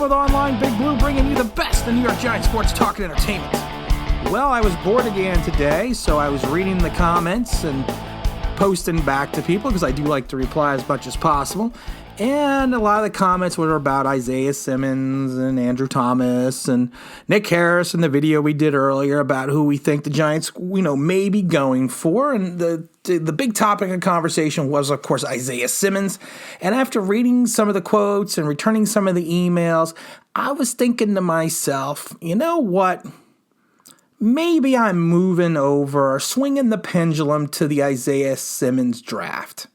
Tim with Online Big Blue, bringing you the best in New York Giants sports talk and entertainment. Well, I was bored again today, so I was reading the comments and posting back to people because I do like to reply as much as possible. And a lot of the comments were about Isaiah Simmons and Andrew Thomas and Nick Harris in the video we did earlier about who we think the Giants, may be going for. And the big topic of conversation was, of course, Isaiah Simmons. And after reading some of the quotes and returning some of the emails, I was thinking to myself, you know what? Maybe I'm moving over, swinging the pendulum to the Isaiah Simmons draft.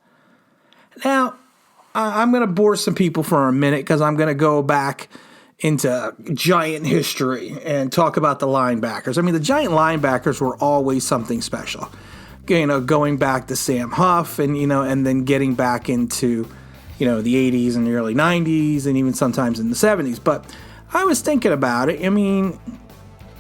Now, I'm going to bore some people for a minute because I'm going to go back into Giant history and talk about the linebackers. I mean, the Giant linebackers were always something special. Going back to Sam Huff and then getting back into, the 80s and the early 90s and even sometimes in the 70s. But I was thinking about it. I mean,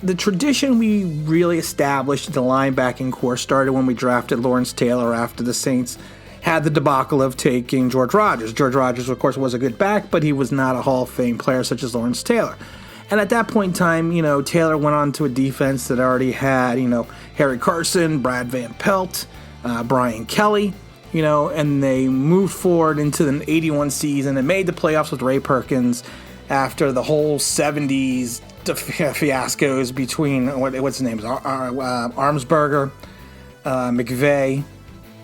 the tradition we really established in the linebacking corps started when we drafted Lawrence Taylor after the Saints had the debacle of taking George Rogers. George Rogers, of course, was a good back, but he was not a Hall of Fame player such as Lawrence Taylor. And at that point in time, Taylor went on to a defense that already had, Harry Carson, Brad Van Pelt, Brian Kelly, and they moved forward into the 81 season and made the playoffs with Ray Perkins after the whole 70s fiascos between, what's his name, Armsberger, McVay,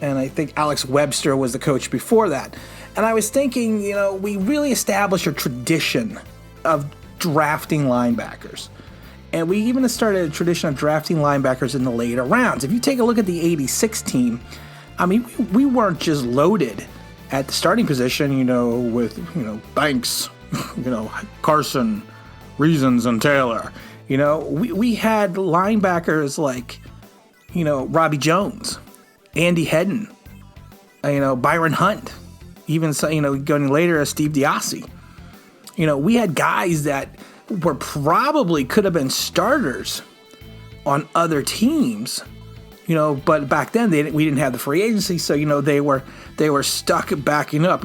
and I think Alex Webster was the coach before that. And I was thinking, we really established a tradition of drafting linebackers. And we even started a tradition of drafting linebackers in the later rounds. If you take a look at the 86 team, I mean, we weren't just loaded at the starting position, with, Banks, Carson, Reasons, and Taylor. We had linebackers like, Robbie Jones, Andy Hedden, Byron Hunt, even, going later as Steve Diassi. We had guys that were probably could have been starters on other teams, but back then we didn't have the free agency, so, they were stuck backing up,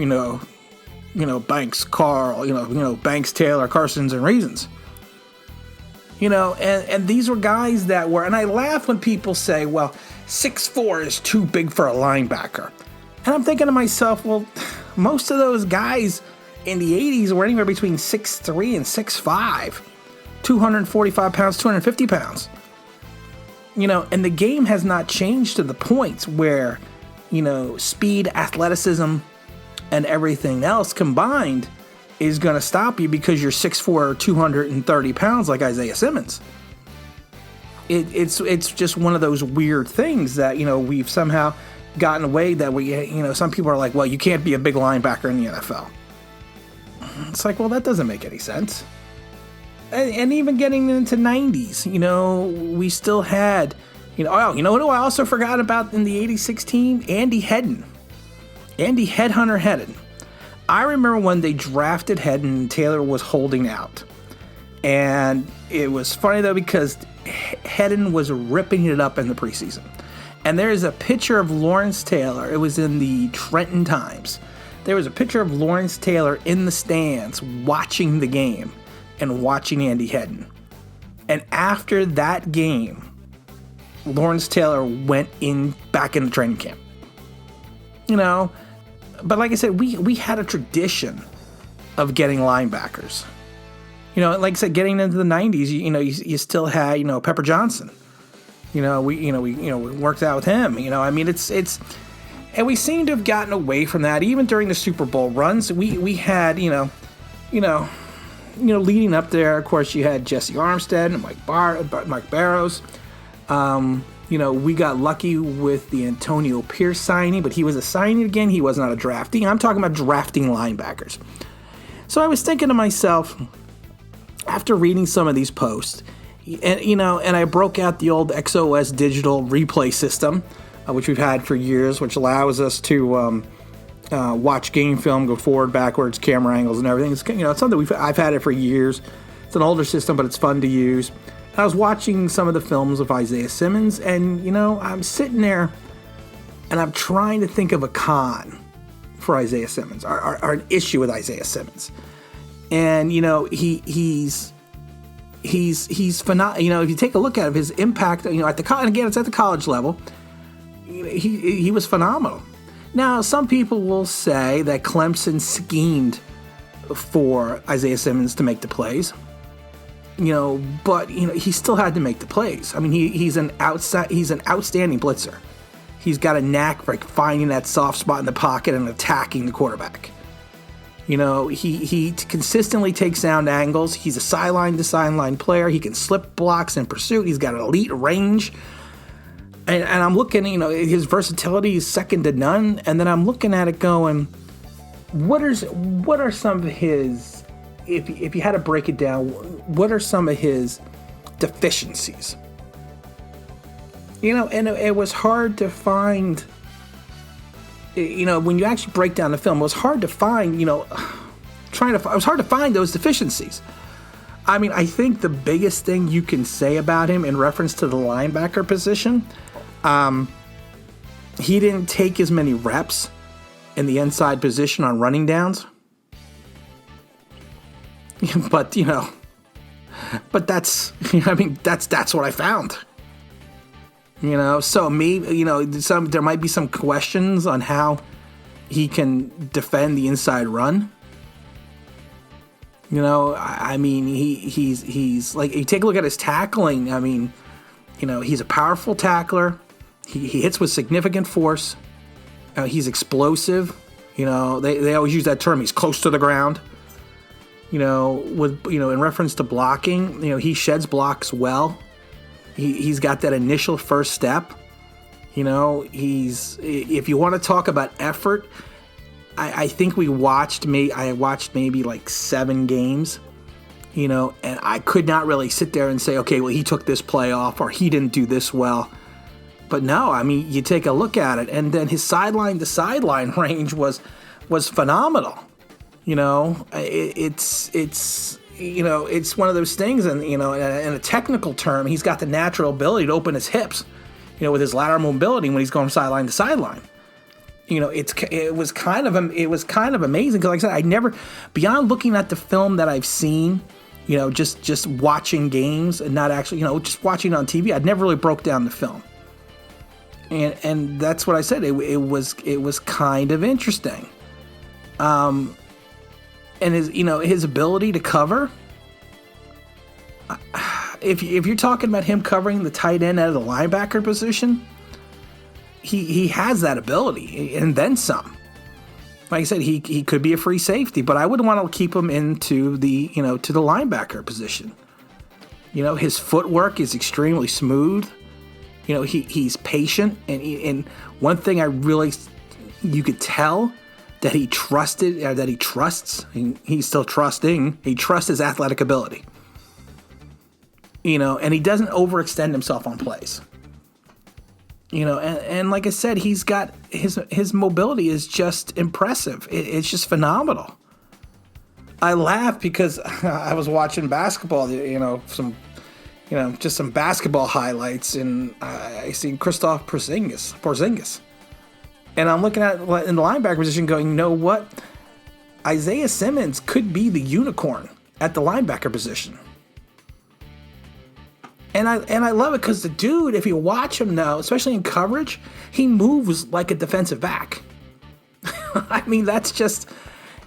Banks, Carl, Banks, Taylor, Carsons, and Reasons. And these were guys that were, and I laugh when people say, well, 6'4" is too big for a linebacker. And I'm thinking to myself, well, most of those guys in the 80s were anywhere between 6'3" and 6'5", 245 pounds, 250 pounds. And the game has not changed to the point where, speed, athleticism, and everything else combined is going to stop you because you're 6'4", or 230 pounds like Isaiah Simmons. It's just one of those weird things that, we've somehow gotten away that some people are like, well, you can't be a big linebacker in the NFL. It's like, well, that doesn't make any sense. And even getting into 90s, we still had, who I also forgot about in the 86 team? Andy Hedden. Andy Headhunter Hedden. I remember when they drafted Hedden and Taylor was holding out. And it was funny, though, because Hedden was ripping it up in the preseason. And there is a picture of Lawrence Taylor. It was in the Trenton Times. There was a picture of Lawrence Taylor in the stands watching the game and watching Andy Hedden. And after that game, Lawrence Taylor went back into training camp. But like I said, we had a tradition of getting linebackers. Like I said, getting into the 90s, you still had, Pepper Johnson. We worked out with him. I mean, it's and we seem to have gotten away from that. Even during the Super Bowl runs, we had, leading up there, of course, you had Jesse Armstead and Mike Barrows. We got lucky with the Antonio Pierce signing, but he was a signing again. He was not a drafting. I'm talking about drafting linebackers. So I was thinking to myself, after reading some of these posts, and I broke out the old XOS digital replay system, which we've had for years, which allows us to watch game film, go forward, backwards, camera angles, and everything. It's something I've had it for years. It's an older system, but it's fun to use. And I was watching some of the films of Isaiah Simmons, and I'm sitting there, and I'm trying to think of a con for Isaiah Simmons, or an issue with Isaiah Simmons. And, he's phenomenal. If you take a look at his impact, at the and again, it's at the college level. He was phenomenal. Now, some people will say that Clemson schemed for Isaiah Simmons to make the plays. But he still had to make the plays. I mean, he's an outstanding blitzer. He's got a knack for finding that soft spot in the pocket and attacking the quarterback. He consistently takes sound angles. He's a sideline to sideline player. He can slip blocks in pursuit. He's got an elite range. And I'm looking, his versatility is second to none. And then I'm looking at it going, what are some of his, if you had to break it down, what are some of his deficiencies? And it was hard to find, when you actually break down the film, it was hard to find, it was hard to find those deficiencies. I mean, I think the biggest thing you can say about him in reference to the linebacker position, he didn't take as many reps in the inside position on running downs. But, that's what I found. So maybe, there might be some questions on how he can defend the inside run. I mean, he's like, you take a look at his tackling. I mean, he's a powerful tackler. He hits with significant force. He's explosive. They always use that term. He's close to the ground. In reference to blocking, he sheds blocks well. He's got that initial first step. If you want to talk about effort, I think I watched maybe like 7 games, and I could not really sit there and say, okay, well, he took this play off or he didn't do this well. But no, I mean, you take a look at it, and then his sideline to sideline range was phenomenal. It's one of those things, and in a technical term, he's got the natural ability to open his hips, with his lateral mobility when he's going sideline to sideline. It was kind of amazing because, like I said, beyond looking at the film that I've seen, just watching games and not actually, just watching it on TV, I'd never really broke down the film. And that's what I said. It was kind of interesting. And his ability to cover. If you're talking about him covering the tight end out of the linebacker position, he has that ability and then some. Like I said, he could be a free safety, but I wouldn't want to keep him into the to the linebacker position. His footwork is extremely smooth. He's patient, and one thing you could tell that he trusted, that he trusts, and he's still trusting. He trusts his athletic ability. And he doesn't overextend himself on plays. And like I said, he's got his mobility is just impressive. It's just phenomenal. I laugh because I was watching basketball, just some basketball highlights, and I see Christoph Porzingis. And I'm looking at in the linebacker position going, you know what? Isaiah Simmons could be the unicorn at the linebacker position. And I love it because the dude, if you watch him now, especially in coverage, he moves like a defensive back. I mean, that's just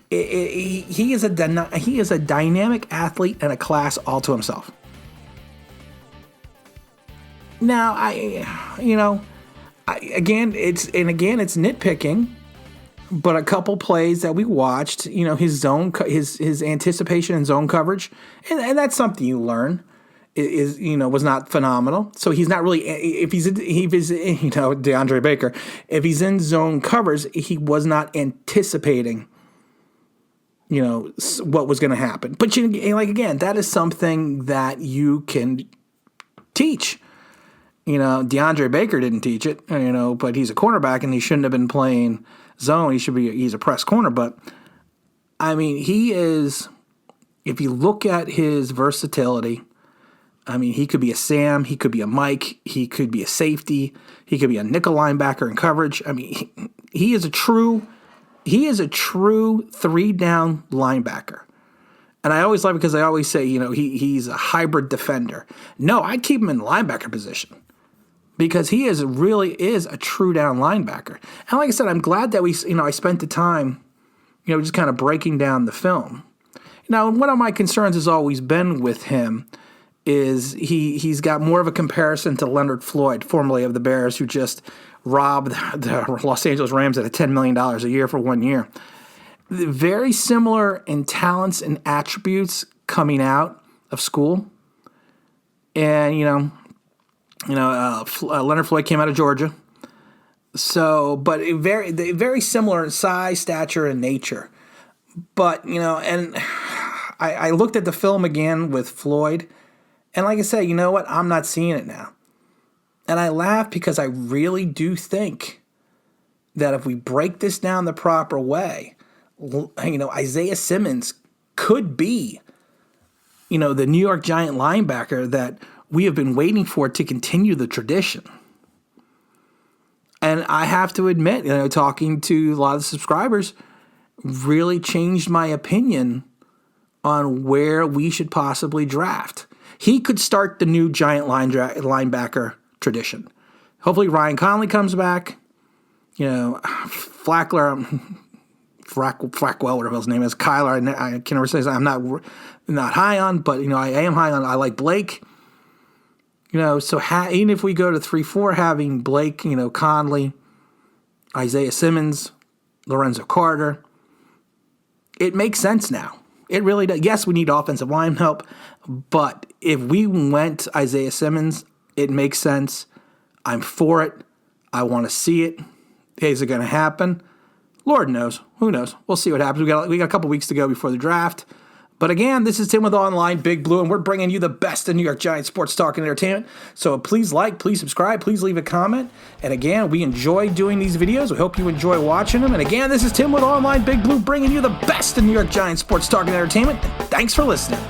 he is a dynamic athlete and a class all to himself. Now, again, it's nitpicking, but a couple plays that we watched, his anticipation and zone coverage, and that's something you learn, was not phenomenal. So he's not really, if he's DeAndre Baker, if he's in zone covers, he was not anticipating, what was going to happen. But again, that is something that you can teach. DeAndre Baker didn't teach it, but he's a cornerback and he shouldn't have been playing zone. He's a press corner. But, I mean, he is, if you look at his versatility, I mean, he could be a Sam, he could be a Mike, he could be a safety, he could be a nickel linebacker in coverage. I mean, he is a true 3-down linebacker. And I always love it because I always say, he's a hybrid defender. No, I'd keep him in the linebacker position because he really is a true down linebacker. And like I said, I'm glad that I spent the time, just kind of breaking down the film. Now, one of my concerns has always been with him is he's got more of a comparison to Leonard Floyd, formerly of the Bears, who just robbed the Los Angeles Rams at $10 million a year for 1 year. Very similar in talents and attributes coming out of school. And, Leonard Floyd came out of Georgia. So, but very similar in size, stature, and nature. But, and I looked at the film again with Floyd, and like I said, you know what? I'm not seeing it now. And I laugh because I really do think that if we break this down the proper way, Isaiah Simmons could be, the New York Giant linebacker that we have been waiting for to continue the tradition. And I have to admit, talking to a lot of the subscribers really changed my opinion on where we should possibly draft. He could start the new Giant linebacker tradition. Hopefully Ryan Conley comes back. Flackwell, whatever his name is, Kyler, I can never say his name. I'm not high on, but, I am high on. I like Blake. So even if we go to 3-4, having Blake, Conley, Isaiah Simmons, Lorenzo Carter, it makes sense now. It really does. Yes, we need offensive line help, but if we went Isaiah Simmons, it makes sense. I'm for it. I want to see it. Is it going to happen? Lord knows. Who knows? We'll see what happens. We got a couple weeks to go before the draft. But again, this is Tim with Online Big Blue, and we're bringing you the best in New York Giants sports talk and entertainment. So please please subscribe, please leave a comment. And again, we enjoy doing these videos. We hope you enjoy watching them. And again, this is Tim with Online Big Blue, bringing you the best in New York Giants sports talk and entertainment. Thanks for listening.